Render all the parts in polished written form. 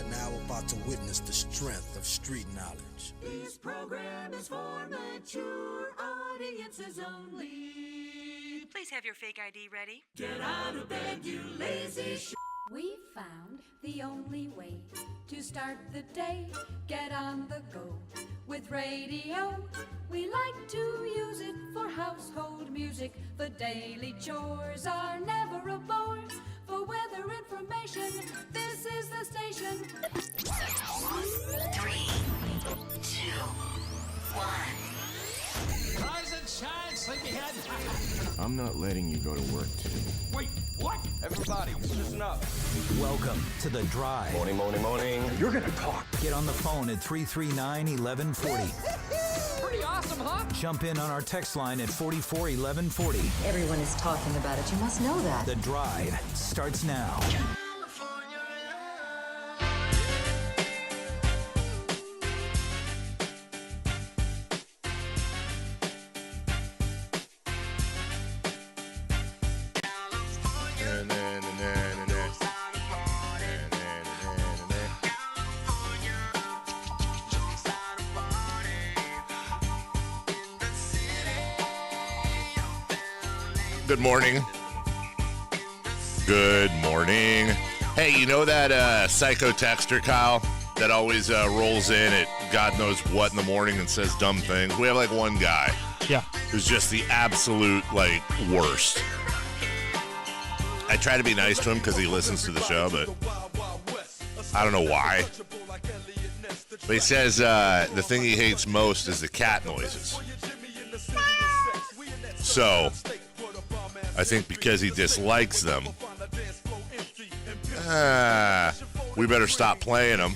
are now about to witness the strength of street knowledge. This program is for mature audiences only. Please have your fake ID ready. Get out of bed, you lazy We found the only way to start the day. Get on the go with radio. We like to use it for household music. The daily chores are never a bore. For weather information, this is the station. 3, 2, 1. Rise and shine, sleepyhead. I'm not letting you go to work today. Wait, what? Everybody, listen up. Welcome to The Drive. Morning, morning, morning. You're gonna talk. Get on the phone at 339-1140. Pretty awesome, huh? Jump in on our text line at 441140. Everyone is talking about it. You must know that. The Drive starts now. Good morning. Good morning. Hey, you know that psycho texter, Kyle, that always rolls in at God knows what in the morning and says dumb things? We have like one guy. Yeah. Who's just the absolute, like, worst. I try to be nice to him because he listens to the show, but I don't know why. But he says the thing he hates most is the cat noises. So I think because he dislikes them, we better stop playing them.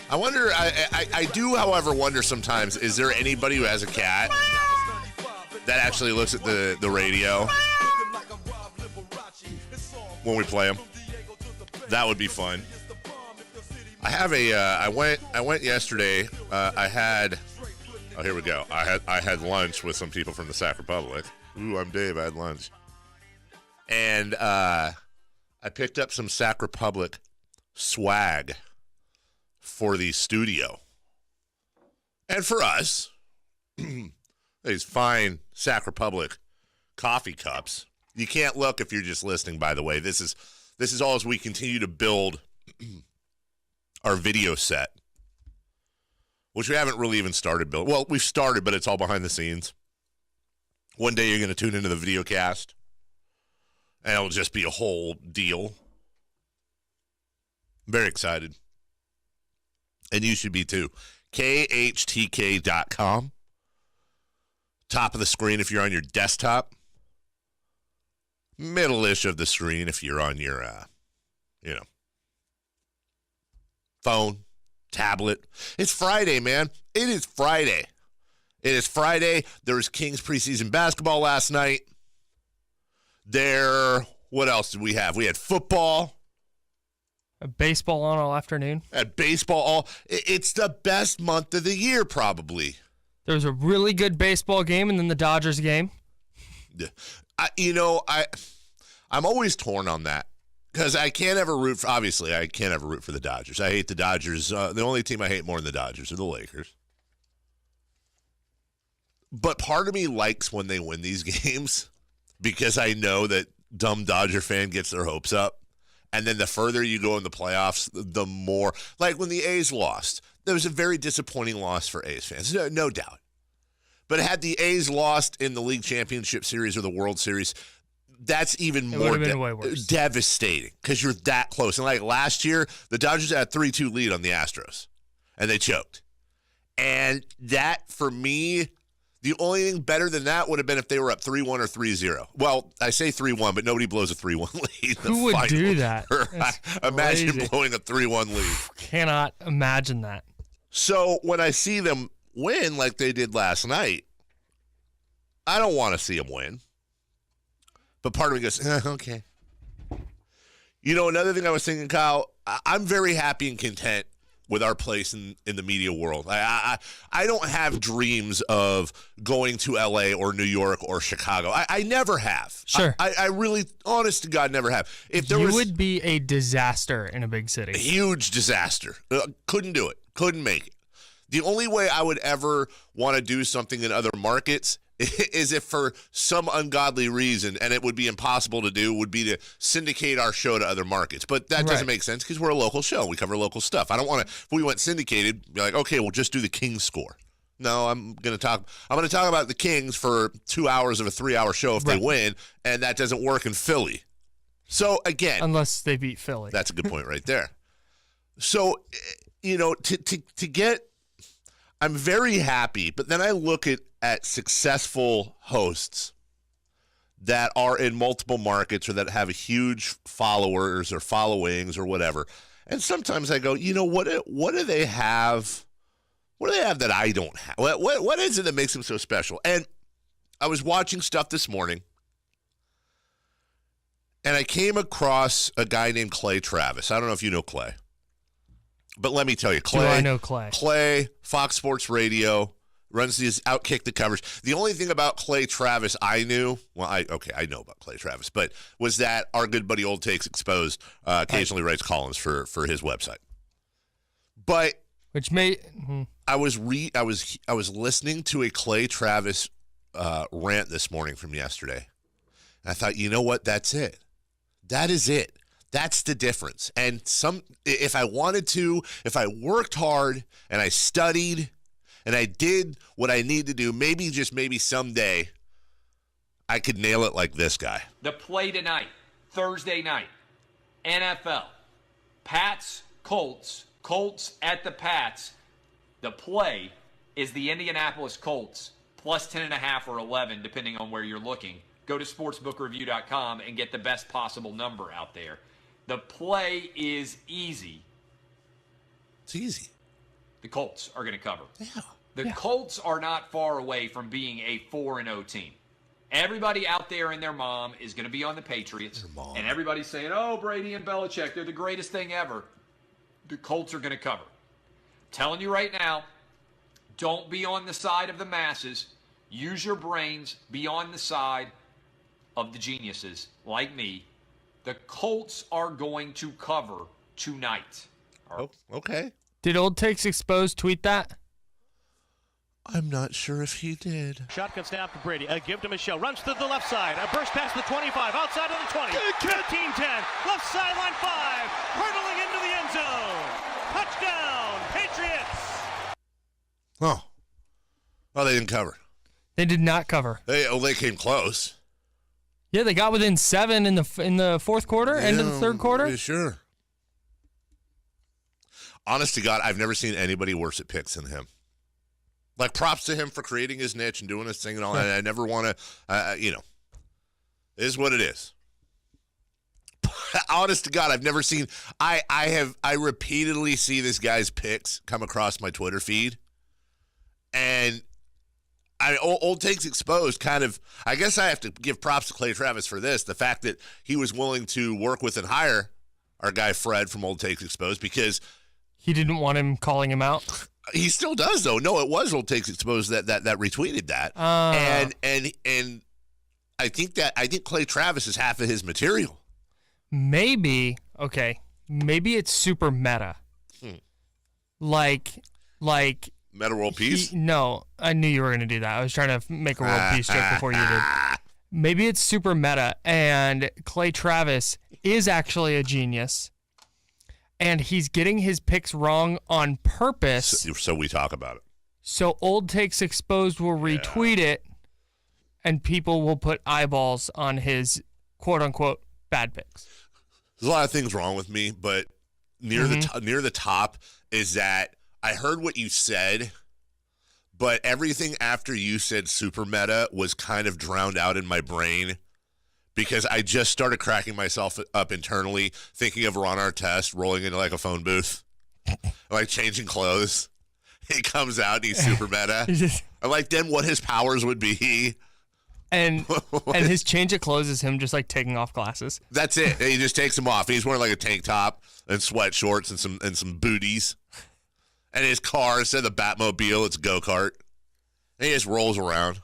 I wonder, I do, however, wonder sometimes, is there anybody who has a cat that actually looks at the radio when we play them? That would be fun. I have I went yesterday, oh, here we go. I had lunch with some people from the Sac Republic. Ooh, I'm Dave. I had lunch. And I picked up some Sac Republic swag for the studio. And for us, these fine Sac Republic coffee cups. You can't look if you're just listening, by the way. This is all as we continue to build our video set, which we haven't really even started building. Well, we've started, but it's all behind the scenes. One day you're going to tune into the video cast, and it'll just be a whole deal. I'm very excited. And you should be too. KHTK.com. Top of the screen if you're on your desktop. Middle-ish of the screen if you're on your, phone. Tablet. It's Friday, man. It is Friday. It is Friday. There was Kings preseason basketball last night. What else did we have? We had football. Baseball on all afternoon. Had baseball it's the best month of the year, probably. There was a really good baseball game and then the Dodgers game. I'm always torn on that. Because I can't ever root for the Dodgers. I hate the Dodgers. The only team I hate more than the Dodgers are the Lakers. But part of me likes when they win these games because I know that dumb Dodger fan gets their hopes up. And then the further you go in the playoffs, the more. Like when the A's lost, there was a very disappointing loss for A's fans, no doubt. But had the A's lost in the League Championship Series or the World Series, that's even more devastating because you're that close. And like last year, the Dodgers had a 3-2 lead on the Astros, and they choked. And that, for me, the only thing better than that would have been if they were up 3-1 or 3-0. Well, I say 3-1, but nobody blows a 3-1 lead. Who would do that? Imagine blowing a 3-1 lead. Cannot imagine that. So when I see them win like they did last night, I don't want to see them win. But part of me goes, okay. You know, another thing I was thinking, Kyle, I'm very happy and content with our place in the media world. I don't have dreams of going to L.A. or New York or Chicago. I never have. Sure. I really, honest to God, never have. If there you was would be a disaster in a big city. a huge disaster. Couldn't do it. Couldn't make it. The only way I would ever want to do something in other markets is if for some ungodly reason, and it would be impossible to do, would be to syndicate our show to other markets. But that doesn't make sense because we're a local show. We cover local stuff. I don't want to, if we went syndicated, be like, okay, we'll just do the Kings score. No, I'm going to talk about the Kings for 2 hours of a 3-hour show if they win, and that doesn't work in Philly. So again, unless they beat Philly. That's a good point right there. So, to get, I'm very happy, but then I look at successful hosts that are in multiple markets or that have huge followers or followings or whatever. And sometimes I go, what do they have? What do they have that I don't have? What is it that makes them so special? And I was watching stuff this morning, and I came across a guy named Clay Travis. I don't know if you know Clay. But let me tell you, Clay. Do I know Clay? Clay, Fox Sports Radio, runs these Outkick the coverage. The only thing about Clay Travis I knew, I know about Clay Travis, but was that our good buddy Old Takes Exposed occasionally writes columns for his website. But which may I was listening to a Clay Travis rant this morning from yesterday, and I thought, you know what? That's it. That is it. That's the difference. And if I wanted to, if I worked hard and I studied and I did what I need to do, maybe someday I could nail it like this guy. The play tonight, Thursday night, NFL, Pats, Colts at the Pats. The play is the Indianapolis Colts plus 10.5 or 11, depending on where you're looking. Go to sportsbookreview.com and get the best possible number out there. The play is easy. It's easy. The Colts are going to cover. Yeah. The Colts are not far away from being a 4-0 team. Everybody out there and their mom is going to be on the Patriots. And everybody's saying, oh, Brady and Belichick, they're the greatest thing ever. The Colts are going to cover. Telling you right now, don't be on the side of the masses. Use your brains. Be on the side of the geniuses like me. The Colts are going to cover tonight. Oh, okay. Did Old Takes Exposed tweet that? I'm not sure if he did. Shotgun snap to Brady. A give to Michelle. Runs to the left side. A burst past the 25. Outside of the 20. 15-10. Left sideline 5. Hurtling into the end zone. Touchdown, Patriots. Oh. Well, they didn't cover. They did not cover. They came close. Yeah, they got within 7 in the fourth quarter, end of the third quarter. Yeah, sure. Honest to God, I've never seen anybody worse at picks than him. Like, props to him for creating his niche and doing his thing and all that. I never want to, it is what it is. Honest to God, I've never seen. I repeatedly see this guy's picks come across my Twitter feed, and Old Takes Exposed kind of. I guess I have to give props to Clay Travis for this. The fact that he was willing to work with and hire our guy Fred from Old Takes Exposed because he didn't want him calling him out. He still does, though. No, it was Old Takes Exposed that retweeted that, and I think Clay Travis is half of his material. Maybe it's super meta. Like Meta World Peace? No, I knew you were going to do that. I was trying to make a World Peace joke before you did. Maybe it's super meta, and Clay Travis is actually a genius, and he's getting his picks wrong on purpose. So we talk about it. So Old Takes Exposed will retweet it, and people will put eyeballs on his quote-unquote bad picks. There's a lot of things wrong with me, but near the top is that I heard what you said, but everything after you said super meta was kind of drowned out in my brain because I just started cracking myself up internally thinking of Ron Artest rolling into like a phone booth, like changing clothes. He comes out and he's super meta. I'm like, then what his powers would be. And his change of clothes is him just like taking off glasses. That's it. He just takes them off. He's wearing like a tank top and sweat shorts and some booties. And his car, instead of the Batmobile, it's a go-kart. And he just rolls around.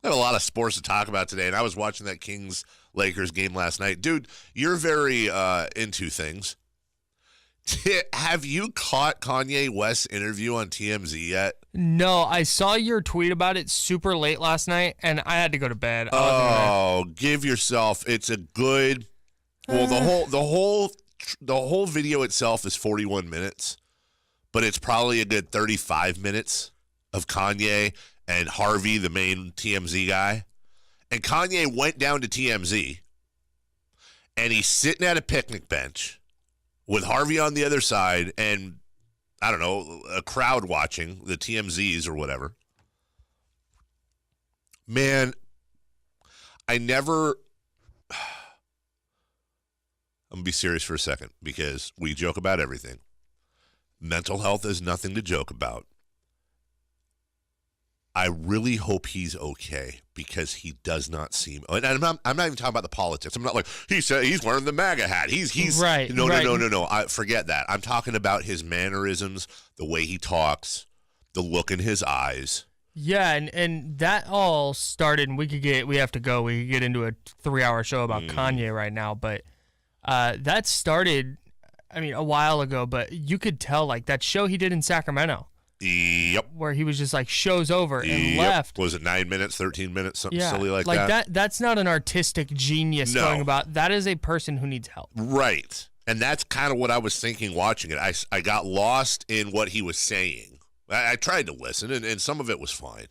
I have a lot of sports to talk about today, and I was watching that Kings-Lakers game last night. Dude, you're very into things. Have you caught Kanye West's interview on TMZ yet? No, I saw your tweet about it super late last night, and I had to go to bed. Give yourself. It's a good. Well, the whole video itself is 41 minutes, but it's probably a good 35 minutes of Kanye and Harvey, the main TMZ guy. And Kanye went down to TMZ, and he's sitting at a picnic bench with Harvey on the other side and, I don't know, a crowd watching, the TMZs or whatever. Man, I'm going to be serious for a second because we joke about everything. Mental health is nothing to joke about. I really hope he's okay because he does not seem. And I'm not even talking about the politics. I'm not like he said he's wearing the MAGA hat. He's right. No. Right. Forget that. I'm talking about his mannerisms, the way he talks, the look in his eyes. Yeah, and that all started. And we could get into a 3-hour show about Kanye right now, but that started. I mean, a while ago, but you could tell like that show he did in Sacramento. Yep. Where he was just like show's over and left. Was it 9 minutes, 13 minutes, something silly like that? Like that's not an artistic genius going about. That is a person who needs help. Right. And that's kind of what I was thinking watching it. I got lost in what he was saying. I tried to listen, and some of it was fine.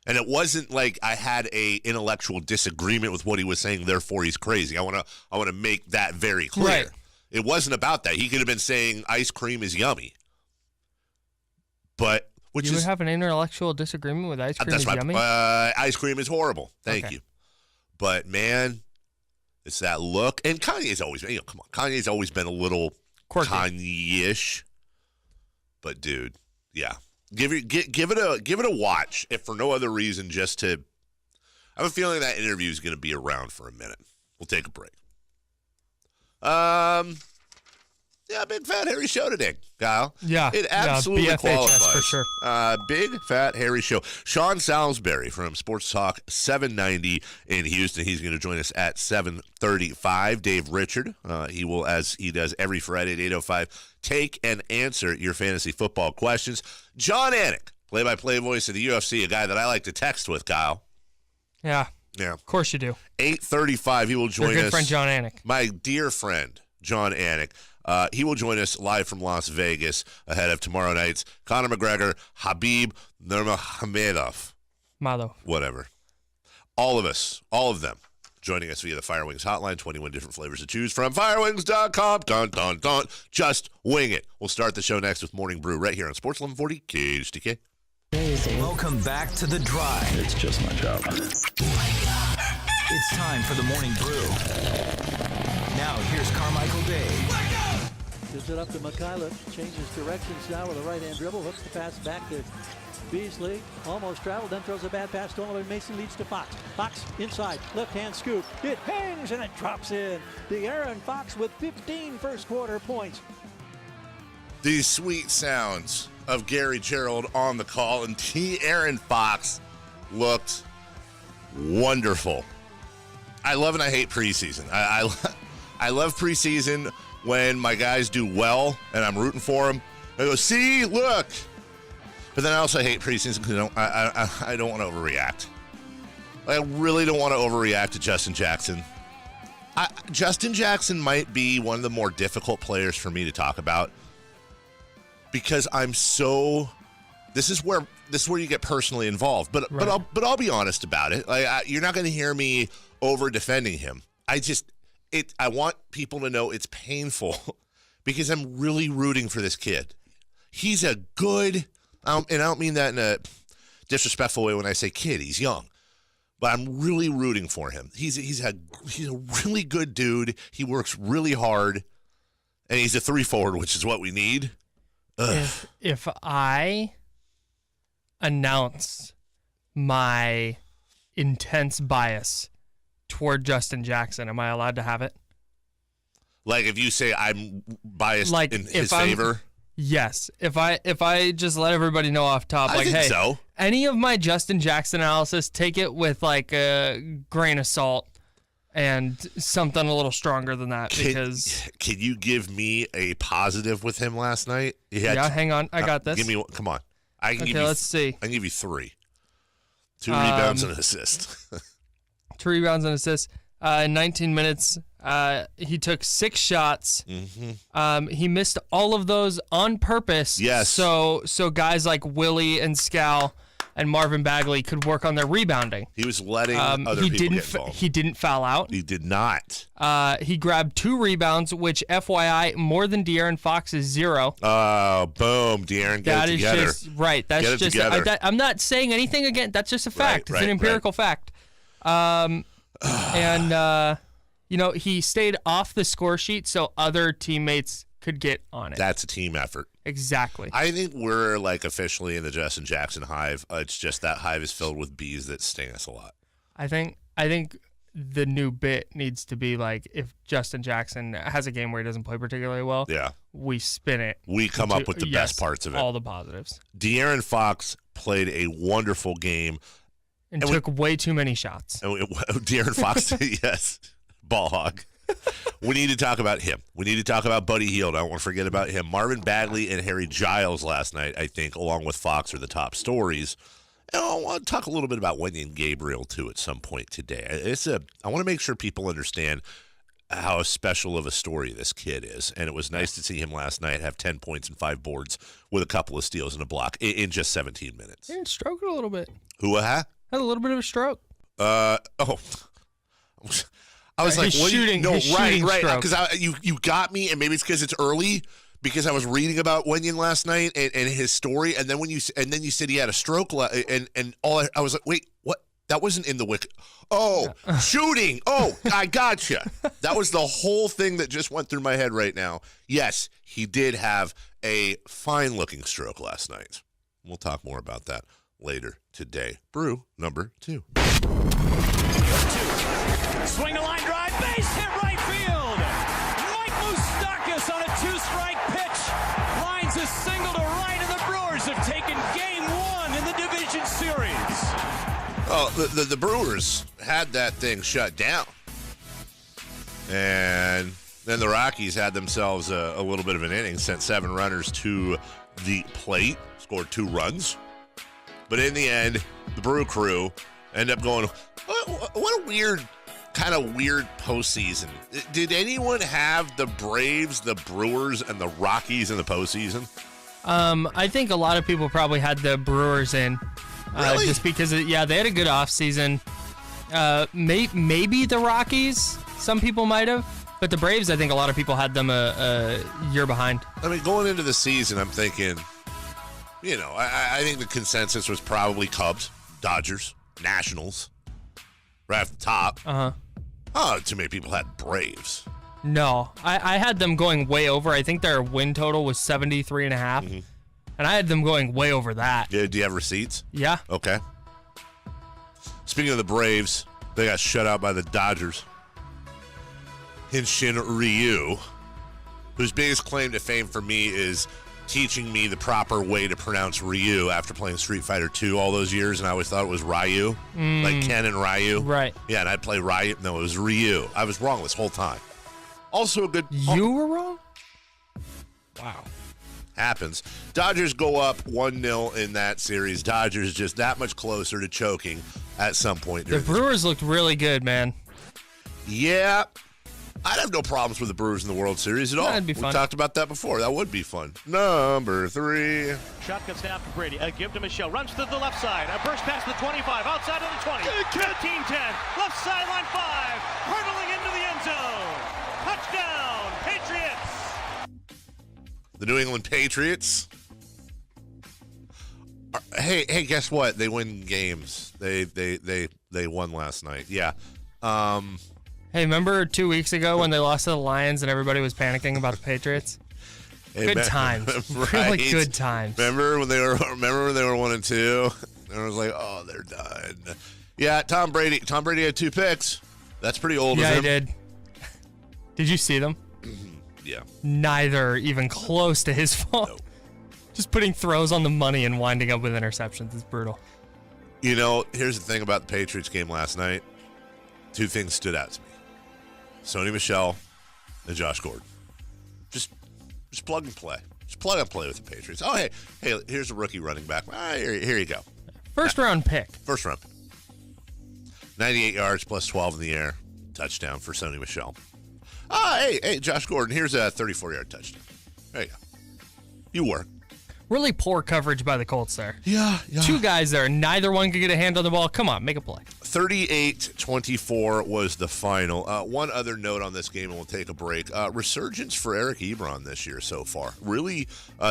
And it wasn't like I had a intellectual disagreement with what he was saying, therefore he's crazy. I want to make that very clear. Right. It wasn't about that. He could have been saying ice cream is yummy. But would have an intellectual disagreement with ice cream is yummy? Ice cream is horrible. Thank you. But man, it's that look. And Kanye's always been, come on. Kanye's always been a little quirky. Kanye-ish. But dude, yeah. Give it a watch, if for no other reason, just to. I have a feeling that interview is going to be around for a minute. We'll take a break. Yeah, big fat hairy show today, Kyle. Yeah, it absolutely BFHS qualifies for sure. Big fat hairy show. Sean Salisbury from Sports Talk 790 in Houston. He's going to join us at 7:35. Dave Richard, he will, as he does every Friday at 8:05, take and answer your fantasy football questions. John Anik, play-by-play voice of the UFC, a guy that I like to text with, Kyle. Yeah, of course you do. 8:35, he will join us. Your good friend John Anik. My dear friend John Anik. He will join us live from Las Vegas ahead of tomorrow night's Conor McGregor, Habib Nurmagomedov. Whatever. All of them, joining us via the Firewings hotline, 21 different flavors to choose from. Firewings.com. Dun, dun, dun. Just wing it. We'll start the show next with Morning Brew right here on Sports 1140 KHTK. Welcome back to The Drive. It's just my job. It's time for the Morning Brew. Now, here's Carmichael Dave. Gives it up to Mikhailov. Changes directions now with a right-hand dribble. Hooks the pass back to Beasley. Almost traveled, then throws a bad pass. Stolen away. Mason leads to Fox. Fox inside. Left-hand scoop. It hangs and it drops in. De'Aaron Fox with 15 first-quarter points. These sweet sounds of Gary Gerald on the call, and De'Aaron Fox looked wonderful. I love and I hate preseason. I love preseason when my guys do well and I'm rooting for them. I go, see, look. But then I also hate preseason because I don't want to overreact. I really don't want to overreact to Justin Jackson. Justin Jackson might be one of the more difficult players for me to talk about because I'm so. This is where you get personally involved. But I'll be honest about it. You're not going to hear me over defending him. I want people to know it's painful because I'm really rooting for this kid. He's a good, and I don't mean that in a disrespectful way when I say kid. He's young, but I'm really rooting for him. He's a really good dude. He works really hard, and he's a 3-forward, which is what we need. If I announce my intense bias toward Justin Jackson, am I allowed to have it? Like if you say I'm biased in his favor? Yes. If I just let everybody know off top, I like, think hey, so. Any of my Justin Jackson analysis, take it with like a grain of salt and something a little stronger than that. Because can you give me a positive with him last night? Hang on, I got this. Give me one. Come on. I can give okay, you. let's see. I can give you 3. 2 rebounds and an assist. 2 rebounds and assists. In 19 minutes, he took 6 shots. Mm-hmm. He missed all of those on purpose. Yes. So guys like Willie and Scal and Marvin Bagley could work on their rebounding. He was letting other people get involved. He didn't foul out. He did not. He grabbed 2 rebounds, which, FYI, more than De'Aaron Fox is 0. Oh, boom. De'Aaron, get it together. Just, right. That's get it just, together. I'm not saying anything again. That's just a fact. Right, it's an empirical fact. And, he stayed off the score sheet so other teammates could get on it. That's a team effort. Exactly. I think we're like officially in the Justin Jackson hive. It's just that hive is filled with bees that sting us a lot. I think the new bit needs to be like, if Justin Jackson has a game where he doesn't play particularly well, we spin it. We come up with the best parts of it. All the positives. De'Aaron Fox played a wonderful game. And took way too many shots. De'Aaron Fox, yes. Ball hog. We need to talk about him. We need to talk about Buddy Hield. I don't want to forget about him. Marvin Bagley and Harry Giles last night, I think, along with Fox, are the top stories. And I want to talk a little bit about Wenyen Gabriel, too, at some point today. I want to make sure people understand how special of a story this kid is. And it was nice to see him last night have 10 points and 5 boards with a couple of steals and a block in just 17 minutes. He stroked it a little bit. Who, Had a little bit of a stroke. I was like, his what shooting, no, his right, shooting right. stroke. Because you got me, and maybe it's because it's early, because I was reading about Wenyen last night and his story, and then you said he had a stroke, and I was like, wait, what? That wasn't in the wicket. Oh, shooting. Oh, I gotcha. That was the whole thing that just went through my head right now. Yes, he did have a fine-looking stroke last night. We'll talk more about that later today. Brew number 2. Swing a line drive, base hit right field. Mike Moustakas on a 2-strike pitch. Lines a single to right, and the Brewers have taken game 1 in the division series. Oh, the Brewers had that thing shut down. And then the Rockies had themselves a little bit of an inning, sent 7 runners to the plate, scored 2 runs. But in the end, the Brew crew ended up going, what a weird postseason. Did anyone have the Braves, the Brewers, and the Rockies in the postseason? I think a lot of people probably had the Brewers in. Really? Just because, they had a good offseason. Maybe the Rockies, some people might have. But the Braves, I think a lot of people had them a year behind. I mean, going into the season, I'm thinking, I think the consensus was probably Cubs, Dodgers, Nationals, right off the top. Oh, too many people had Braves. No, I had them going way over. I think their win total was 73.5. Mm-hmm. And I had them going way over that. Yeah, do you have receipts? Yeah. Okay. Speaking of the Braves, they got shut out by the Dodgers. Hinshin Ryu, whose biggest claim to fame for me is teaching me the proper way to pronounce Ryu after playing Street Fighter 2 all those years, and I always thought it was Ryu, like Ken and Ryu. Right. Yeah, and I'd play Ryu. No, it was Ryu. I was wrong this whole time. Also a good... You were wrong? Wow. Happens. Dodgers go up 1-0 in that series. Dodgers just that much closer to choking at some point. The Brewers looked really good, man. Yeah. I'd have no problems with the Brewers in the World Series at all. That'd be fun. We talked about that before. That would be fun. Number 3. Shotgun snap to Brady. A give to Michelle. Runs to the left side. A burst past the 25. Outside of the 20. 15-10. Left sideline 5. Hurtling into the end zone. Touchdown, Patriots. The New England Patriots. Hey, guess what? They win games. They won last night. Yeah. Hey, remember 2 weeks ago when they lost to the Lions and everybody was panicking about the Patriots? Good times. Right? Really good times. Remember when they were 1-2? And I was like, oh, they're done. Yeah, Tom Brady had 2 picks. That's pretty old of him. Yeah, he did. Did you see them? Yeah. Neither even close to his fault. No. Just putting throws on the money and winding up with interceptions is brutal. You know, here's the thing about the Patriots game last night. Two things stood out to me. Sony Michel and Josh Gordon. Just plug and play. Just plug and play with the Patriots. Oh, hey, here's a rookie running back. Here you go. First round pick. 98 yards plus 12 in the air. Touchdown for Sony Michel. Hey, Josh Gordon, here's a 34-yard touchdown. There you go. You work. Really poor coverage by the Colts there. Yeah. Two guys there. Neither one could get a hand on the ball. Come on, make a play. 38-24 was the final. One other note on this game, and we'll take a break. Resurgence for Eric Ebron this year so far. Really,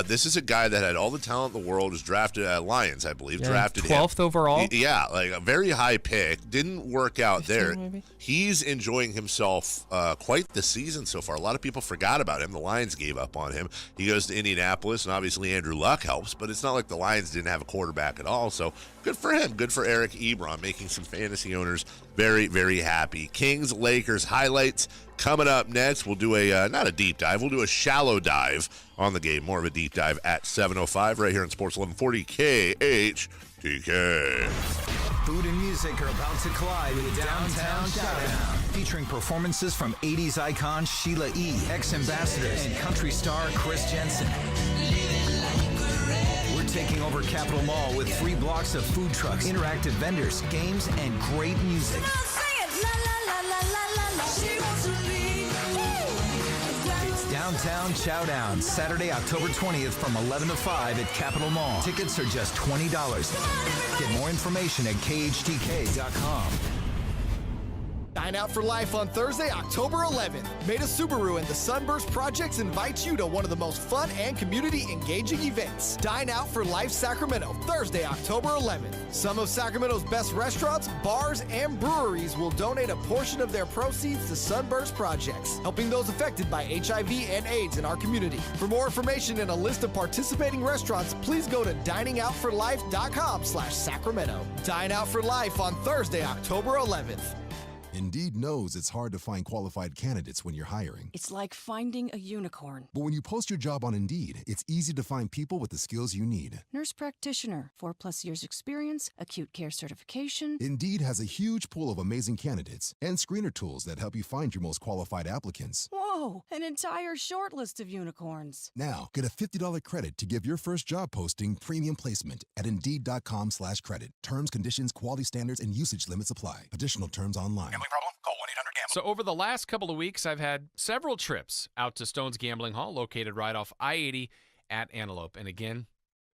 this is a guy that had all the talent in the world, was drafted at Lions, I believe. Yeah, drafted 12th overall. Yeah, like a very high pick. Didn't work out 15 there. maybe? He's enjoying himself quite the season so far. A lot of people forgot about him. The Lions gave up on him. He goes to Indianapolis, and obviously Andrew Luck helps, but it's not like the Lions didn't have a quarterback at all. So good for him. Good for Eric Ebron, making some fantasy owners very, very happy. Kings, Lakers highlights coming up next. We'll do a, not a deep dive, we'll do a shallow dive on the game. More of a deep dive at 7:05 right here on Sports 1140 KHTK. Food and music are about to collide with Downtown Showdown, featuring performances from 80s icon Sheila E., ex-ambassadors, and country star Chris Jensen. We're taking over Capitol Mall with 3 blocks of food trucks, interactive vendors, games, and great music. It's Downtown Showdown, Saturday, October 20th from 11 to 5 at Capitol Mall. Tickets are just $20. Get more information at khtk.com. Dine Out for Life on Thursday, October 11th. Meta Subaru and the Sunburst Projects invite you to one of the most fun and community-engaging events. Dine Out for Life Sacramento, Thursday, October 11th. Some of Sacramento's best restaurants, bars, and breweries will donate a portion of their proceeds to Sunburst Projects, helping those affected by HIV and AIDS in our community. For more information and a list of participating restaurants, please go to diningoutforlife.com/Sacramento. Dine Out for Life on Thursday, October 11th. Indeed knows it's hard to find qualified candidates when you're hiring. It's like finding a unicorn. But when you post your job on Indeed, it's easy to find people with the skills you need. Nurse practitioner, 4+ years experience, acute care certification. Indeed has a huge pool of amazing candidates and screener tools that help you find your most qualified applicants. Whoa, an entire short list of unicorns. Now, get a $50 credit to give your first job posting premium placement at Indeed.com/credit. Terms, conditions, quality standards, and usage limits apply. Additional terms online. Problem? Call 1-800-GAMBLE. So over the last couple of weeks, I've had several trips out to Stone's Gambling Hall, located right off I-80 at Antelope. And again,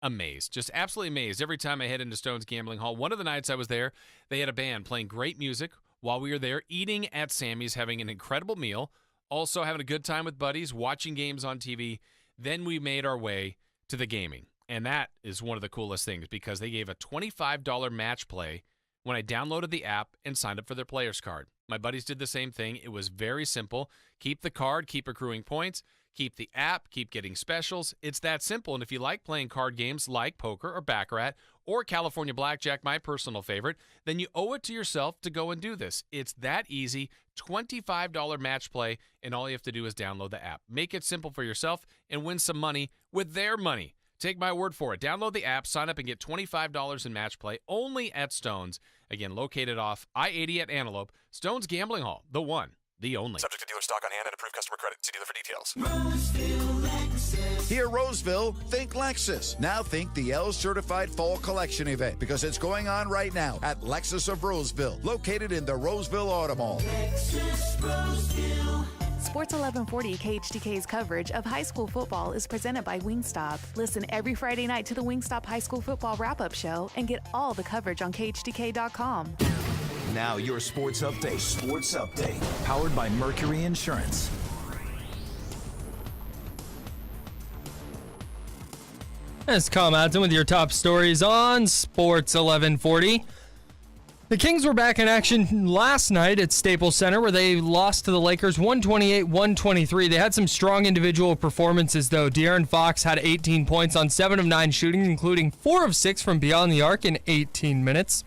amazed, just absolutely amazed every time I head into Stone's Gambling Hall. One of the nights I was there, they had a band playing great music while we were there, eating at Sammy's, having an incredible meal, also having a good time with buddies, watching games on TV. Then we made our way to the gaming. And that is one of the coolest things because they gave a $25 match play when I downloaded the app and signed up for their player's card. My buddies did the same thing. It was very simple. Keep the card, keep accruing points, keep the app, keep getting specials. It's that simple. And if you like playing card games like poker or Baccarat or California Blackjack, my personal favorite, then you owe it to yourself to go and do this. It's that easy. $25 match play, and all you have to do is download the app. Make it simple for yourself and win some money with their money. Take my word for it. Download the app, sign up, and get $25 in match play only at Stone's. Again, located off I-80 at Antelope. Stone's Gambling Hall, the one, the only. Subject to dealer stock on hand and approved customer credit. See dealer for details. Roseville Lexus. Here, Roseville, think Lexus. Now think the L-Certified Fall Collection event because it's going on right now at Lexus of Roseville, located in the Roseville Auto Mall. Lexus Roseville. Sports 1140 KHTK's coverage of high school football is presented by Wingstop. Listen every Friday night to the Wingstop High School Football Wrap-Up Show and get all the coverage on KHTK.com. Now your sports update. Sports update. Powered by Mercury Insurance. That's Kyle Madson with your top stories on Sports 1140. The Kings were back in action last night at Staples Center where they lost to the Lakers 128-123. They had some strong individual performances, though. De'Aaron Fox had 18 points on 7 of 9 shooting, including 4 of 6 from beyond the arc in 18 minutes.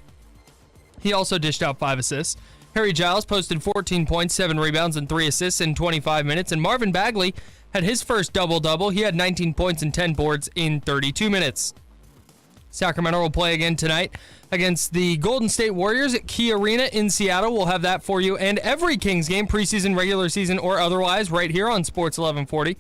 He also dished out 5 assists. Harry Giles posted 14 points, 7 rebounds, and 3 assists in 25 minutes. And Marvin Bagley had his first double-double. He had 19 points and 10 boards in 32 minutes. Sacramento will play again tonight against the Golden State Warriors at Key Arena in Seattle. We'll have that for you and every Kings game, preseason, regular season, or otherwise, right here on Sports 1140.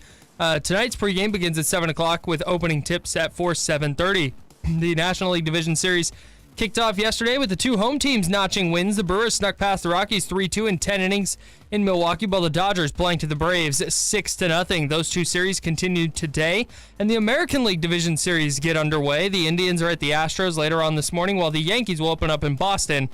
Tonight's pregame begins at 7 o'clock with opening tip set for 7:30. The National League Division Series kicked off yesterday with the two home teams notching wins. The Brewers snuck past the Rockies 3-2 in 10 innings in Milwaukee, while the Dodgers blanked the Braves 6-0. Those two series continued today, and the American League Division Series get underway. The Indians are at the Astros later on this morning, while the Yankees will open up in Boston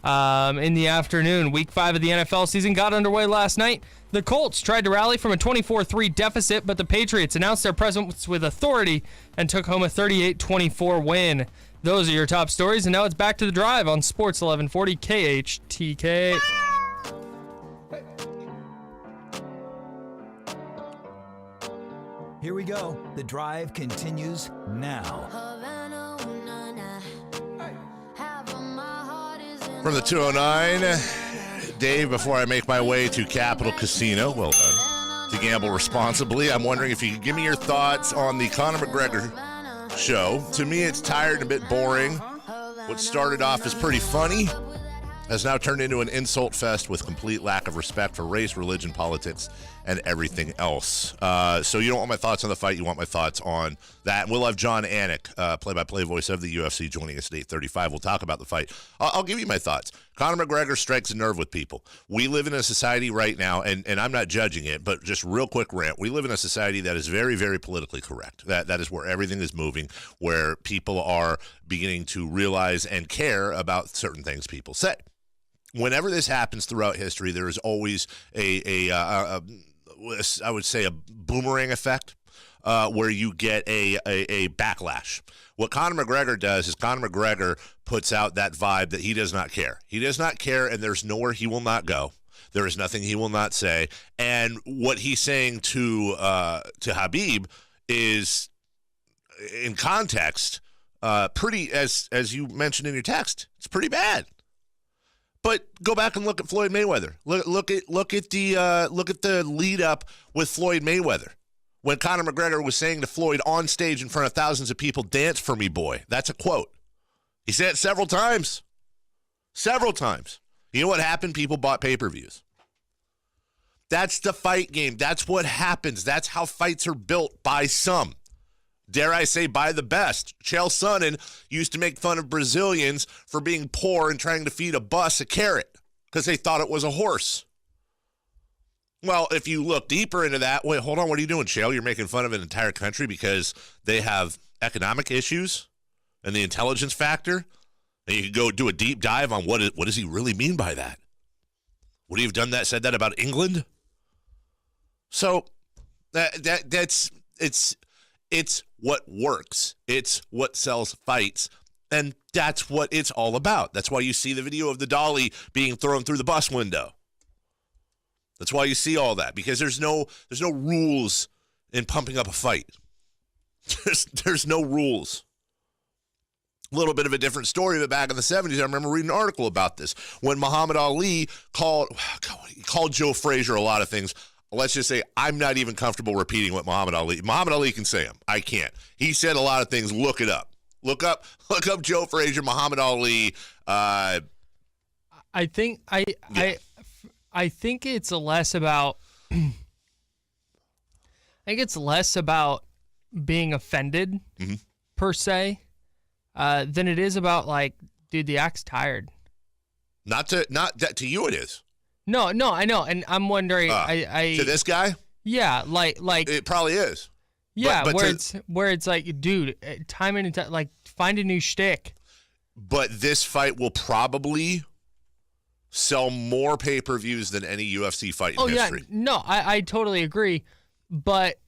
in the afternoon. Week 5 of the NFL season got underway last night. The Colts tried to rally from a 24-3 deficit, but the Patriots announced their presence with authority and took home a 38-24 win. Those are your top stories, and now it's back to the drive on Sports 1140 KHTK. Here we go. The drive continues now. From the 209, Dave, before I make my way to Capital Casino, well done, to gamble responsibly, I'm wondering if you could give me your thoughts on the Conor McGregor show. To me, it's tired and a bit boring. What started off as pretty funny has now turned into an insult fest with complete lack of respect for race, religion, politics, and everything else. So you don't want my thoughts on the fight. You want my thoughts on that. And we'll have John Anik, play-by-play voice of the UFC, joining us at 8:35. We'll talk about the fight. I'll give you my thoughts. Conor McGregor strikes a nerve with people. We live in a society right now, and I'm not judging it, but just real quick rant. We live in a society that is very, very politically correct. That is where everything is moving, where people are beginning to realize and care about certain things people say. Whenever this happens throughout history, there is always I would say a boomerang effect, where you get a backlash. What Conor McGregor does is Conor McGregor puts out that vibe that he does not care. He does not care, and there's nowhere he will not go. There is nothing he will not say. And what he's saying to Habib is, in context, pretty, as you mentioned in your text, it's pretty bad. But go back and look at Floyd Mayweather. Look at the lead up with Floyd Mayweather, when Conor McGregor was saying to Floyd on stage in front of thousands of people, "Dance for me, boy." That's a quote. He said it several times. Several times. You know what happened? People bought pay-per-views. That's the fight game. That's what happens. That's how fights are built by some. Dare I say, by the best. Chael Sonnen used to make fun of Brazilians for being poor and trying to feed a bus a carrot because they thought it was a horse. Well, if you look deeper into that, wait, hold on, what are you doing, Chael? You're making fun of an entire country because they have economic issues and the intelligence factor? And you could go do a deep dive on what does he really mean by that? Would he have said that about England? So it's what works. It's what sells fights. And that's what it's all about. That's why you see the video of the dolly being thrown through the bus window. That's why you see all that, because there's no rules in pumping up a fight. There's no rules. A little bit of a different story, but back in the 70s, I remember reading an article about this. When Muhammad Ali called Joe Frazier a lot of things. Let's just say I'm not even comfortable repeating what Muhammad Ali can say them. I can't. He said a lot of things. Look it up. Look up Joe Frazier, Muhammad Ali. I think it's less about being offended per se than it is about, like, dude, the act's tired. Not to you it is. No, I know, and I'm wondering. To this guy? Yeah, like it probably is. Yeah, but where it's like, dude, time and time, like, find a new shtick. But this fight will probably sell more pay-per-views than any UFC fight in history. Yeah, no, I totally agree. But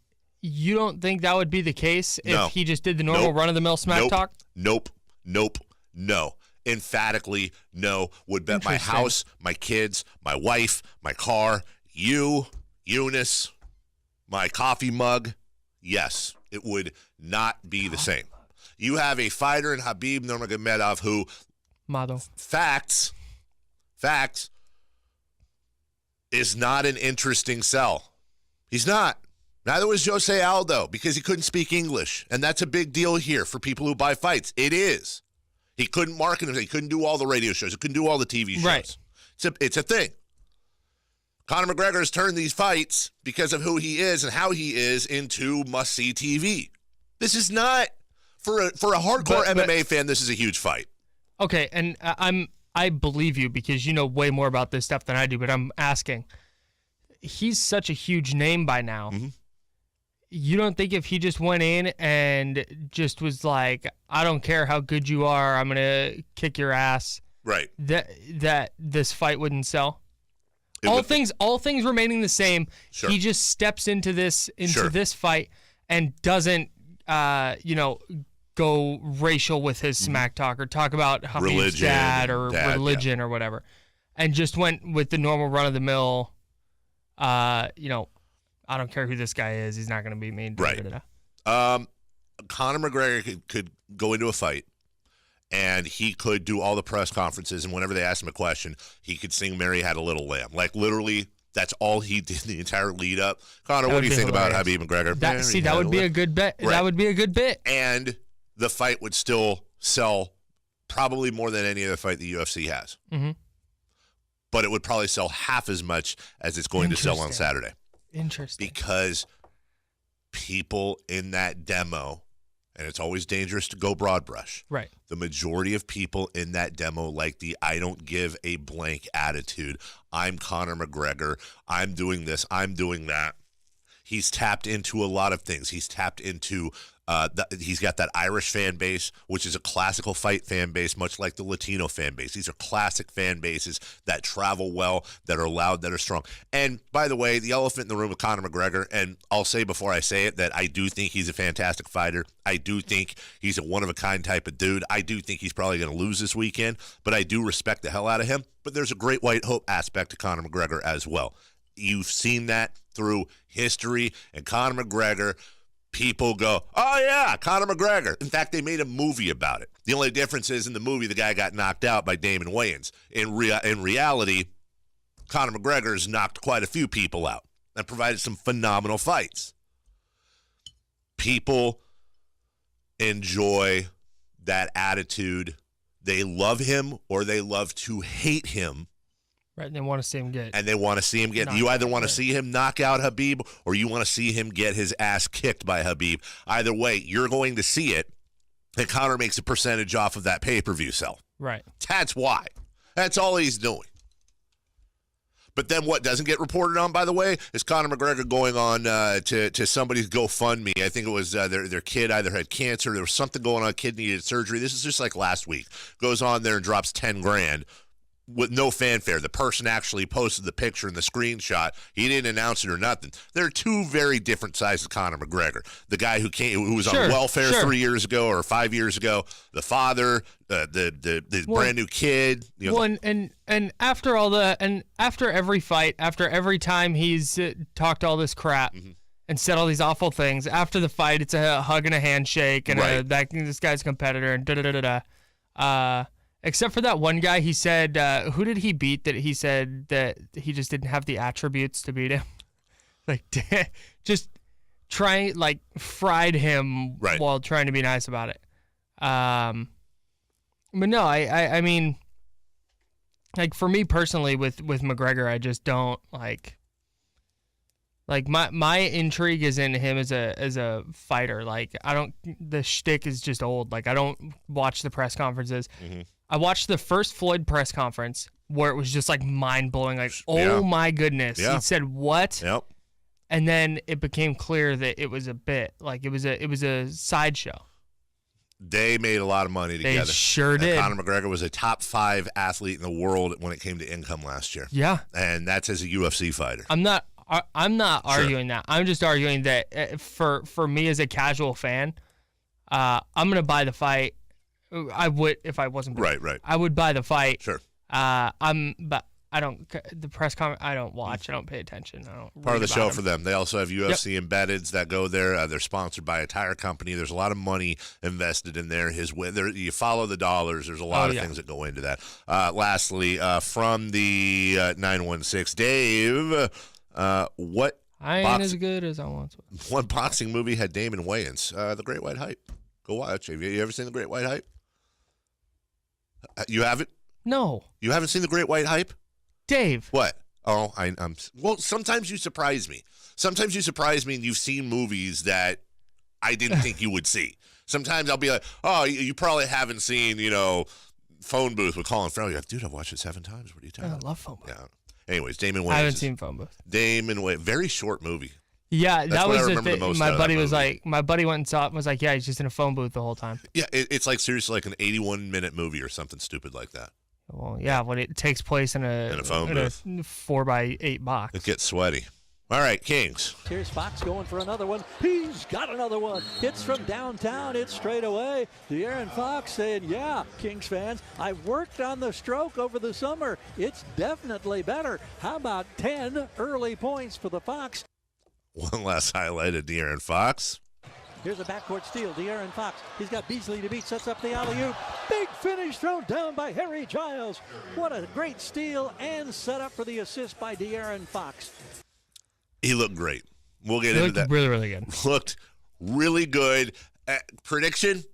you don't think that would be the case if he just did the normal run-of-the-mill smack talk? Nope. No. Emphatically, no. Would bet my house, my kids, my wife, my car, you, Eunice, my coffee mug. Yes, it would not be the same. You have a fighter in Habib Nurmagomedov who, facts, is not an interesting sell. He's not. Neither was Jose Aldo because he couldn't speak English. And that's a big deal here for people who buy fights. It is. He couldn't market himself. He couldn't do all the radio shows. He couldn't do all the TV shows. Right. It's a thing. Conor McGregor has turned these fights because of who he is and how he is into must-see TV. This is not, for a hardcore MMA fan, this is a huge fight. Okay, and I believe you because you know way more about this stuff than I do, but I'm asking. He's such a huge name by now. Mm-hmm. You don't think if he just went in and just was like, I don't care how good you are, I'm going to kick your ass, right? That this fight wouldn't sell? All things remaining the same, sure. He just steps into this Sure. this fight and doesn't go racial with his smack talk or talk about Habib's dad or religion or whatever, and just went with the normal run of the mill. I don't care who this guy is. He's not going to beat me. Right. Conor McGregor could go into a fight, and he could do all the press conferences, and whenever they asked him a question, he could sing Mary Had a Little Lamb. Like, literally, that's all he did the entire lead up. Conor, what do you think about Habib McGregor? That would be a good bet. Right. That would be a good bit. And the fight would still sell probably more than any other fight the UFC has. Mm-hmm. But it would probably sell half as much as it's going to sell on Saturday. Interesting. Because people in that demo, and it's always dangerous to go broad brush. Right. The majority of people in that demo like the I don't give a blank attitude. I'm Conor McGregor. I'm doing this. I'm doing that. He's tapped into a lot of things. He's tapped into he's got that Irish fan base, which is a classical fight fan base, much like the Latino fan base. These are classic fan bases that travel well, that are loud, that are strong. And by the way, the elephant in the room with Conor McGregor, and I'll say before I say it that I do think he's a fantastic fighter. I do think he's a one-of-a-kind type of dude. I do think he's probably going to lose this weekend, but I do respect the hell out of him. But there's a great white hope aspect to Conor McGregor as well. You've seen that through history, and Conor McGregor, people go, oh, yeah, Conor McGregor. In fact, they made a movie about it. The only difference is in the movie, the guy got knocked out by Damon Wayans. In reality, Conor McGregor has knocked quite a few people out and provided some phenomenal fights. People enjoy that attitude. They love him or they love to hate him. Right, and they want to see him get. And they want to see him get. You either want to see him knock out Habib or you want to see him get his ass kicked by Habib. Either way, you're going to see it, and Conor makes a percentage off of that pay-per-view sell. Right. That's why. That's all he's doing. But then what doesn't get reported on, by the way, is Conor McGregor going on to somebody's GoFundMe. I think it was their kid either had cancer. There was something going on. Kid needed surgery. This is just like last week. Goes on there and drops $10,000. With no fanfare. The person actually posted the picture and the screenshot. He didn't announce it or nothing. There are two very different sides of Conor McGregor. The guy who was on welfare 3 years ago or 5 years ago. The father, the brand new kid. And after all after every fight, after every time he's talked all this crap and said all these awful things, after the fight, it's a hug and a handshake and this guy's a competitor and da-da-da-da-da. Except for that one guy, he said, who did he beat that he said that he just didn't have the attributes to beat him? Like, just fried him while trying to be nice about it. But no, I mean, like, for me personally with McGregor, I just don't, like my intrigue is in him as a fighter. Like, the shtick is just old. Like, I don't watch the press conferences. Mm-hmm. I watched the first Floyd press conference where it was just like mind blowing. Like, oh my goodness. Yeah. He said what? Yep. And then it became clear that it was a bit. Like, it was a sideshow. They made a lot of money together. They sure did. Conor McGregor was a top 5 athlete in the world when it came to income last year. Yeah. And that's as a UFC fighter. I'm not arguing that. I'm just arguing that for me as a casual fan, I'm going to buy the fight. I would if I wasn't. Right. I would buy the fight. Sure. But I don't. The press conference. I don't watch. I don't pay attention. I don't. Part of the show for them. They also have UFC embeddeds that go there. They're sponsored by a tire company. There's a lot of money invested in there. You follow the dollars. There's a lot of things that go into that. Lastly, from the 916, Dave, what I ain't as good as I once was. One boxing movie had Damon Wayans, The Great White Hype. Go watch. Have you ever seen The Great White Hype? You haven't? No. You haven't seen The Great White Hype? Dave. What? Oh, I'm. Well, sometimes you surprise me. Sometimes you surprise me and you've seen movies that I didn't think you would see. Sometimes I'll be like, oh, you probably haven't seen, Phone Booth with Colin Farrell. You're like, dude, I've watched it 7 times. What are you talking about? I love Phone Booth. Yeah. Anyways, Damon Wayans. I haven't seen Phone Booth. Damon Wayans. Very short movie. Yeah, That's that what was I the remember thing. the most My out of buddy that was movie. like, my buddy went and saw it and was like, yeah, he's just in a phone booth the whole time. Yeah, it's like seriously like an 81-minute movie or something stupid like that. Well, yeah, when it takes place in a phone booth. 4x8 box. It gets sweaty. All right, Kings. Here's Fox going for another one. He's got another one. It's from downtown. It's straight away. De'Aaron Fox saying, yeah, Kings fans, I worked on the stroke over the summer. It's definitely better. How about 10 early points for the Fox? One last highlight of De'Aaron Fox. Here's a backcourt steal. De'Aaron Fox. He's got Beasley to beat. Sets up the alley-oop. Big finish thrown down by Harry Giles. What a great steal and set up for the assist by De'Aaron Fox. He looked great. We'll get into that. Really, really good. Looked really good. Prediction,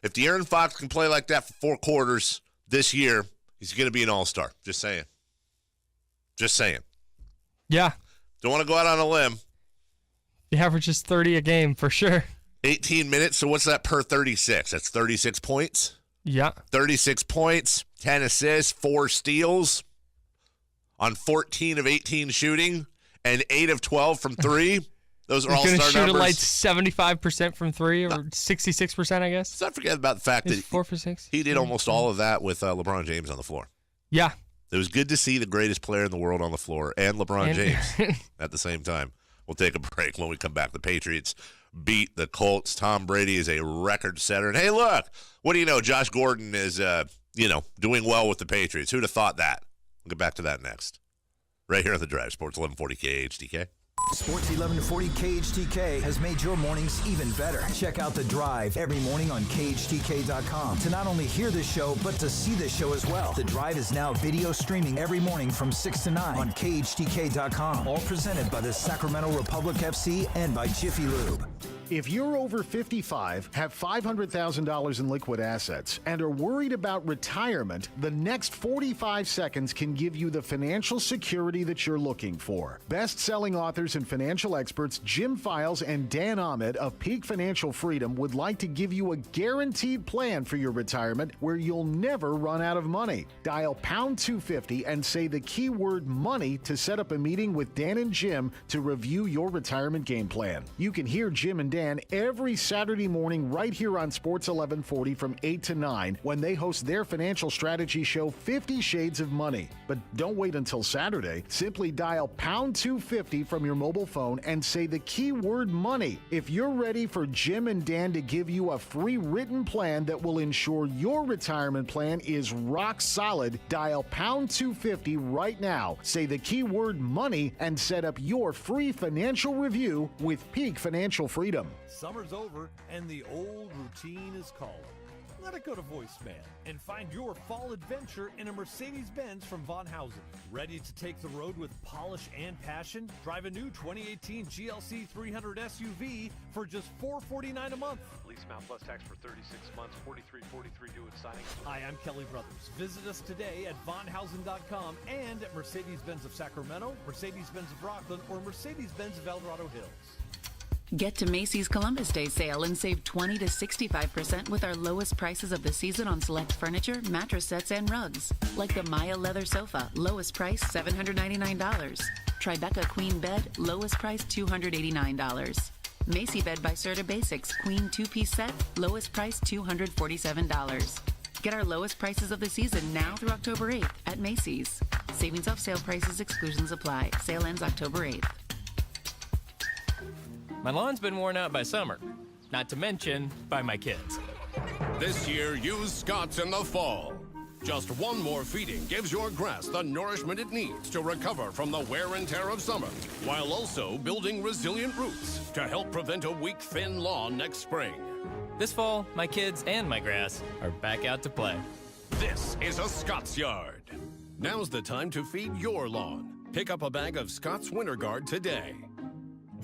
if De'Aaron Fox can play like that for 4 quarters this year, he's going to be an all-star. Just saying. Just saying. Yeah. Don't want to go out on a limb. He averages 30 a game for sure. 18 minutes, so what's that per 36? That's 36 points? Yeah. 36 points, 10 assists, 4 steals on 14 of 18 shooting, and 8 of 12 from 3. Those are all He's all-star going to shoot numbers. it like 75% from 3 or 66%, I guess. Let's not forget about the fact He's that 4 for 6. he did almost all of that with LeBron James on the floor. Yeah. It was good to see the greatest player in the world on the floor and LeBron James at the same time. We'll take a break. When we come back, the Patriots beat the Colts. Tom Brady is a record setter. And hey, look, what do you know? Josh Gordon is, doing well with the Patriots. Who'd have thought that? We'll get back to that next. Right here on The Drive, Sports 1140 KHTK. Sports 1140 KHTK has made your mornings even better. Check out The Drive every morning on KHTK.com to not only hear the show, but to see the show as well. The Drive is now video streaming every morning from 6 to 9 on KHTK.com. All presented by the Sacramento Republic FC and by Jiffy Lube. If you're over 55, have $500,000 in liquid assets, and are worried about retirement, the next 45 seconds can give you the financial security that you're looking for. Best-selling authors and financial experts Jim Files and Dan Ahmed of Peak Financial Freedom would like to give you a guaranteed plan for your retirement where you'll never run out of money. Dial pound 250 and say the keyword money to set up a meeting with Dan and Jim to review your retirement game plan. You can hear Jim and Dan every Saturday morning right here on Sports 1140 from 8 to 9 when they host their financial strategy show 50 Shades of Money. But don't wait until Saturday. Simply dial pound 250 from your mobile phone and say the keyword money. If you're ready for Jim and Dan to give you a free written plan that will ensure your retirement plan is rock solid, dial pound 250 right now. Say the keyword money and set up your free financial review with Peak Financial Freedom. Summer's over and the old routine is calling. Let it go to voicemail and find your fall adventure in a Mercedes-Benz from Von Hausen. Ready to take the road with polish and passion? Drive a new 2018 GLC 300 SUV for just $449 a month. Lease amount plus tax for 36 months, $43.43 due at signing. Hi, I'm Kelly Brothers. Visit us today at vonhausen.com and at Mercedes-Benz of Sacramento, Mercedes-Benz of Rockland, or Mercedes-Benz of El Dorado Hills. Get to Macy's Columbus Day sale and save 20 to 65% with our lowest prices of the season on select furniture, mattress sets, and rugs. Like the Maya leather sofa, lowest price $799. Tribeca queen bed, lowest price $289. Macy bed by Serta Basics, queen 2-piece set, lowest price $247. Get our lowest prices of the season now through October 8th at Macy's. Savings off sale prices, exclusions apply. Sale ends October 8th. My lawn's been worn out by summer, not to mention by my kids. This year, use Scott's in the fall. Just one more feeding gives your grass the nourishment it needs to recover from the wear and tear of summer, while also building resilient roots to help prevent a weak, thin lawn next spring. This fall, my kids and my grass are back out to play. This is a Scott's Yard. Now's the time to feed your lawn. Pick up a bag of Scott's Winter Guard today.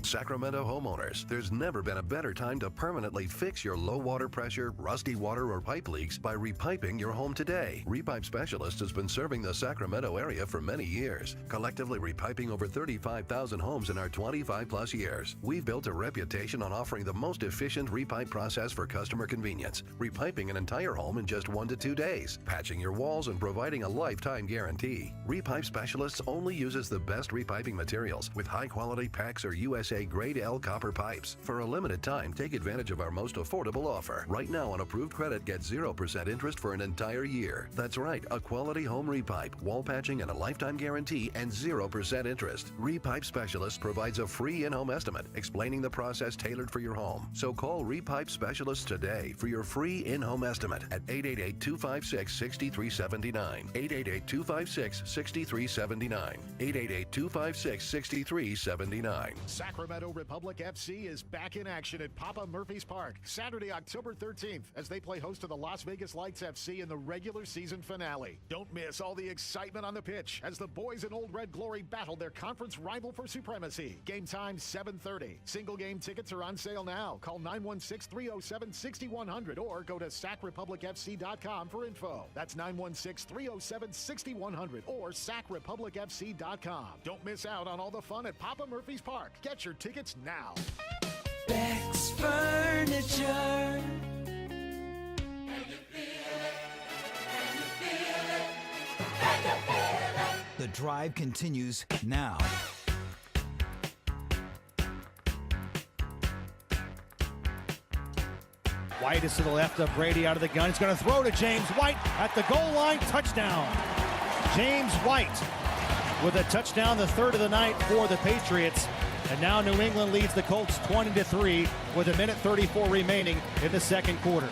Sacramento homeowners, there's never been a better time to permanently fix your low water pressure, rusty water, or pipe leaks by repiping your home today. Repipe Specialist has been serving the Sacramento area for many years, collectively repiping over 35,000 homes in our 25-plus years. We've built a reputation on offering the most efficient repipe process for customer convenience, repiping an entire home in just 1 to 2 days, patching your walls, and providing a lifetime guarantee. Repipe Specialists only uses the best repiping materials with high-quality PEX or USA Grade L copper pipes. For a limited time, take advantage of our most affordable offer. Right now, on approved credit, get 0% interest for an entire year. That's right, a quality home repipe, wall patching, and a lifetime guarantee, and 0% interest. Repipe Specialist provides a free in-home estimate explaining the process tailored for your home. So call Repipe Specialist today for your free in-home estimate at 888-256-6379. 888-256-6379. 888-256-6379. Sacramento Republic FC is back in action at Papa Murphy's Park Saturday, October 13th, as they play host to the Las Vegas Lights FC in the regular season finale. Don't miss all the excitement on the pitch as the boys in Old Red Glory battle their conference rival for supremacy. Game time 7:30. Single game tickets are on sale now. Call 916-307-6100 or go to sacrepublicfc.com for info. That's 916-307-6100 or sacrepublicfc.com. Don't miss out on all the fun at Papa Murphy's Park. Get your tickets now. Beck's Furniture. The drive continues now. White is to the left of Brady out of the gun. He's going to throw to James White at the goal line. Touchdown. James White with a touchdown, the third of the night for the Patriots. And now New England leads the Colts 20-3 with 1:34 remaining in the second quarter.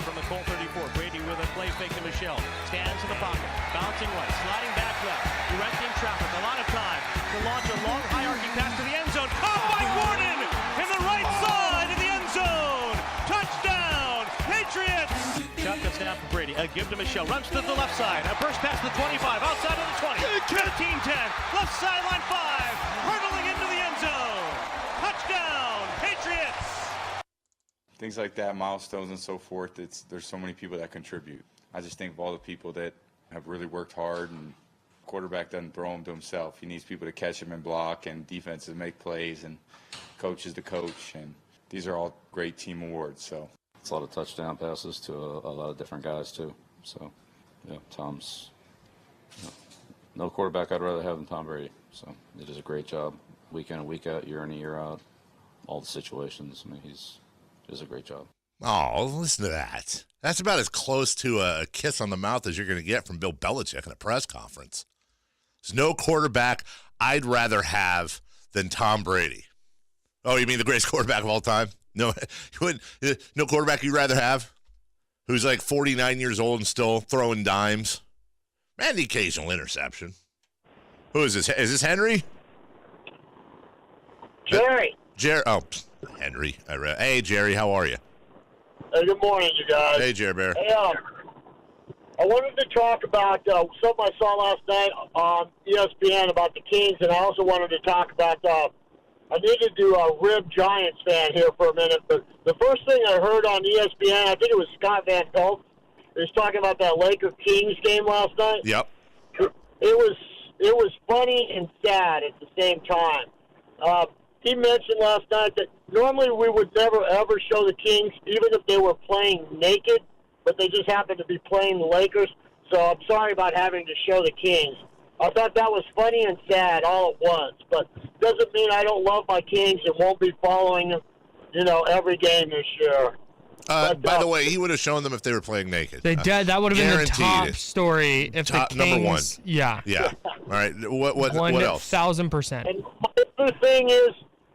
From the Colt 34, Brady with a play fake to Michelle. Stands in the pocket, bouncing right, sliding back left, directing traffic. A lot of time to launch a long, high-arcing pass to the end zone. Caught by Gordon in the right side of the end zone. Touchdown, Patriots! Shotgun snap for Brady. A give to Michelle. Runs to the left side. A burst pass to the 25, outside of the 20. 15-10, left sideline 5, hurtling into the end zone. Touchdown, Patriots! Things like that, milestones and so forth, there's so many people that contribute. I just think of all the people that have really worked hard, and quarterback doesn't throw them to himself. He needs people to catch him and block, and defenses make plays, and coach is the coach, and these are all great team awards. So it's a lot of touchdown passes to a lot of different guys too. So yeah, Tom's no quarterback I'd rather have than Tom Brady. So he does a great job week in and week out, year in and year out, all the situations. I mean, he does a great job. Oh, listen to that. That's about as close to a kiss on the mouth as you're going to get from Bill Belichick in a press conference. There's no quarterback I'd rather have than Tom Brady. Oh, you mean the greatest quarterback of all time? No, no quarterback you'd rather have who's like 49 years old and still throwing dimes? And the occasional interception. Who is this? Is this Henry? Jerry. Oh, Henry. Hey, Jerry, how are you? Hey, good morning, you guys. Hey, Jerry Bear. Hey, I wanted to talk about something I saw last night on ESPN about the Kings, and I also wanted to talk about, I need to do a rib Giants fan here for a minute, but the first thing I heard on ESPN, I think it was Scott Van Pelt, he was talking about that Lakers-Kings game last night. Yep. It was funny and sad at the same time. He mentioned last night that normally we would never, ever show the Kings, even if they were playing naked, but they just happened to be playing the Lakers. So I'm sorry about having to show the Kings. I thought that was funny and sad all at once, but doesn't mean I don't love my Kings and won't be following them, every game this year. By the way, he would have shown them if they were playing naked. They did. That would have been the top story if the Kings. Number one. Yeah. Yeah. All right. What else? 1,000%. And my other thing is,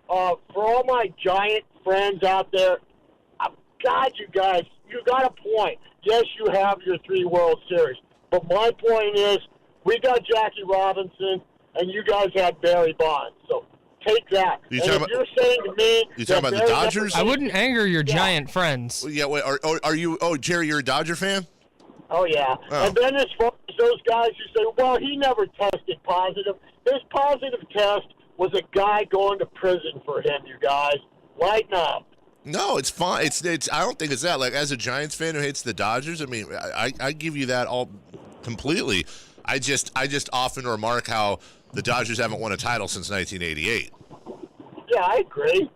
for all my Giant friends out there, God, you guys, you got a point. Yes, you have your 3 World Series. But my point is, we got Jackie Robinson, and you guys had Barry Bonds. So take that. You're saying to me... You talking about the Dodgers? I wouldn't anger your Giant friends. Yeah, wait, are you... Oh, Jerry, you're a Dodger fan? Oh, yeah. Oh. And then as far as those guys who say, well, he never tested positive, his positive test was a guy going to prison for him, you guys. Lighten up. No, it's fine. It's. I don't think it's that. Like, as a Giants fan who hates the Dodgers, I mean, I give you that all completely. I just often remark how the Dodgers haven't won a title since 1988. Yeah, I agree.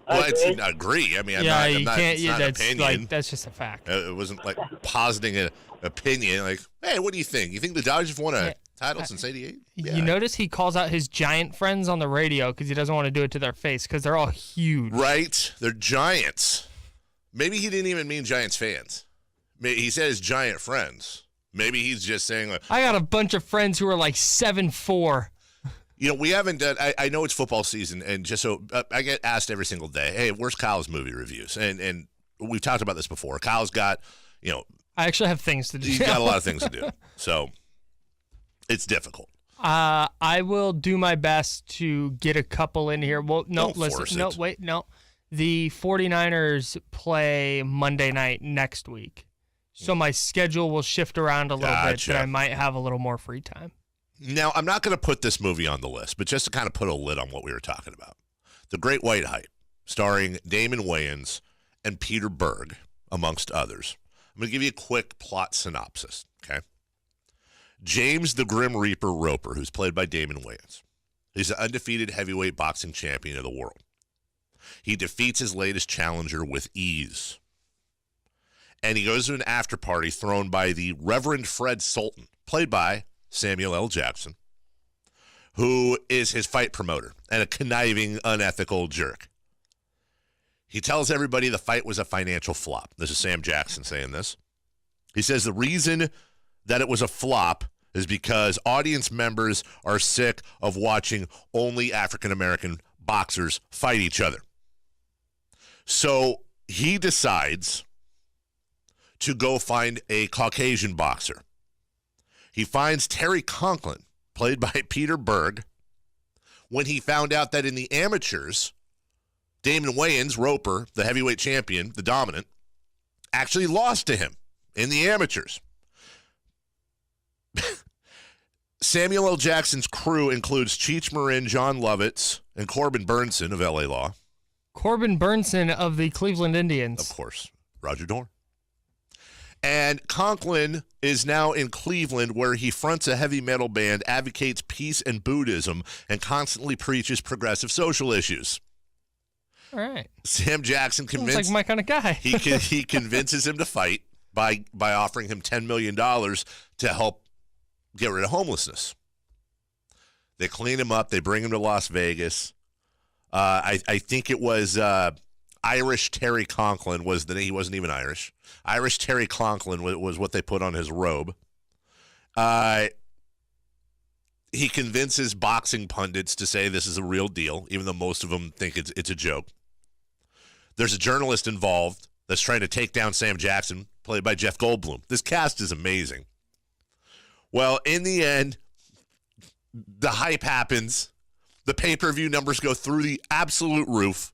I agree. I mean, I'm not, it's not an opinion. Like, that's just a fact. It wasn't like positing an opinion. Like, hey, what do you think? You think the Dodgers have won a title since 88? Yeah. You notice he calls out his Giant friends on the radio because he doesn't want to do it to their face because they're all huge. Right? They're Giants. Maybe he didn't even mean Giants fans. He said his Giant friends. Maybe he's just saying, like, I got a bunch of friends who are like 7'4". You know, we haven't done, I know it's football season, and just so I get asked every single day, hey, where's Kyle's movie reviews? And we've talked about this before. Kyle's got, you know. I actually have things to do. He's got a lot of things to do. So it's difficult. I will do my best to get a couple in here. Well, no, listen. No, wait, no. The 49ers play Monday night next week. So my schedule will shift around a little bit, but I might have a little more free time. Now, I'm not going to put this movie on the list, but just to kind of put a lid on what we were talking about. The Great White Hype, starring Damon Wayans and Peter Berg, amongst others. I'm going to give you a quick plot synopsis, okay? James the Grim Reaper Roper, who's played by Damon Wayans, he's the undefeated heavyweight boxing champion of the world. He defeats his latest challenger with ease. And he goes to an after party thrown by the Reverend Fred Sultan, played by Samuel L. Jackson, who is his fight promoter and a conniving, unethical jerk. He tells everybody the fight was a financial flop. This is Sam Jackson saying this. He says the reason that it was a flop is because audience members are sick of watching only African-American boxers fight each other. So he decides to go find a Caucasian boxer. He finds Terry Conklin, played by Peter Berg, when he found out that in the amateurs, Damon Wayans, Roper, the heavyweight champion, the dominant, actually lost to him in the amateurs. Samuel L. Jackson's crew includes Cheech Marin, John Lovitz, and Corbin Burnson of L.A. Law. Corbin Burnson of the Cleveland Indians. Of course. Roger Dorn. And Conklin is now in Cleveland, where he fronts a heavy metal band, advocates peace and Buddhism, and constantly preaches progressive social issues. All right. Sam Jackson convinced, like my kind of guy. he convinces him to fight by offering him $10 million to help get rid of homelessness. They clean him up. They bring him to Las Vegas. I think it was Irish Terry Conklin was the name. He wasn't even Irish. Irish Terry Conklin was what they put on his robe. He convinces boxing pundits to say this is a real deal, even though most of them think it's a joke. There's a journalist involved that's trying to take down Sam Jackson, played by Jeff Goldblum. This cast is amazing. Well, in the end, the hype happens. The pay-per-view numbers go through the absolute roof.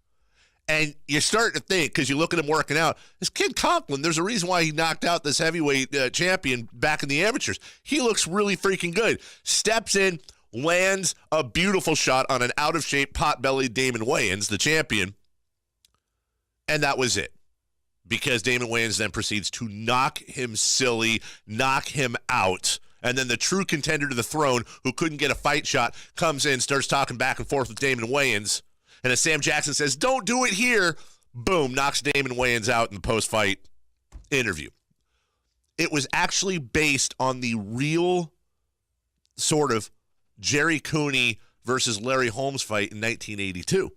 And you're starting to think, because you look at him working out, this kid Conklin, there's a reason why he knocked out this heavyweight champion back in the amateurs. He looks really freaking good. Steps in, lands a beautiful shot on an out-of-shape, pot-bellied Damon Wayans, the champion. And that was it. Because Damon Wayans then proceeds to knock him silly, knock him out. And then the true contender to the throne, who couldn't get a fight shot, comes in, starts talking back and forth with Damon Wayans. And as Sam Jackson says, don't do it here, boom, knocks Damon Wayans out in the post-fight interview. It was actually based on the real sort of Jerry Cooney versus Larry Holmes fight in 1982.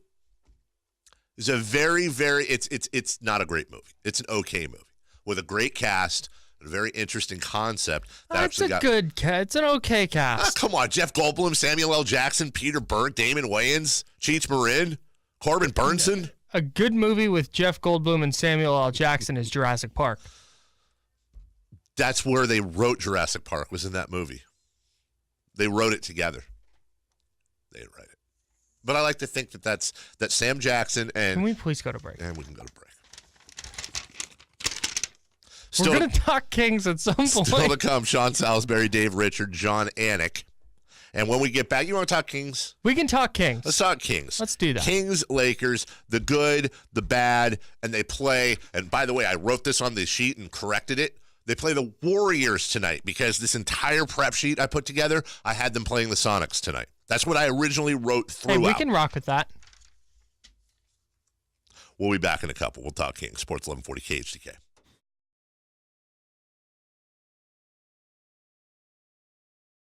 It's a very, very, it's not a great movie. It's an okay movie with a great cast, a very interesting concept. It's an okay cast. Come on, Jeff Goldblum, Samuel L. Jackson, Peter Berg, Damon Wayans, Cheech Marin, Corbin Burnson. A good movie with Jeff Goldblum and Samuel L. Jackson is Jurassic Park. That's where they wrote Jurassic Park, was in that movie. They wrote it together. They didn't write it. But I like to think that Sam Jackson and... Can we please go to break? And we can go to break. We're going to talk Kings at some point. Still to come, Sean Salisbury, Dave Richard, John Anik. And when we get back, you want to talk Kings? We can talk Kings. Let's talk Kings. Let's do that. Kings, Lakers, the good, the bad, and they play. And by the way, I wrote this on the sheet and corrected it. They play the Warriors tonight because this entire prep sheet I put together, I had them playing the Sonics tonight. That's what I originally wrote throughout. Hey, we can rock with that. We'll be back in a couple. We'll talk Kings. Sports 1140 KHTK.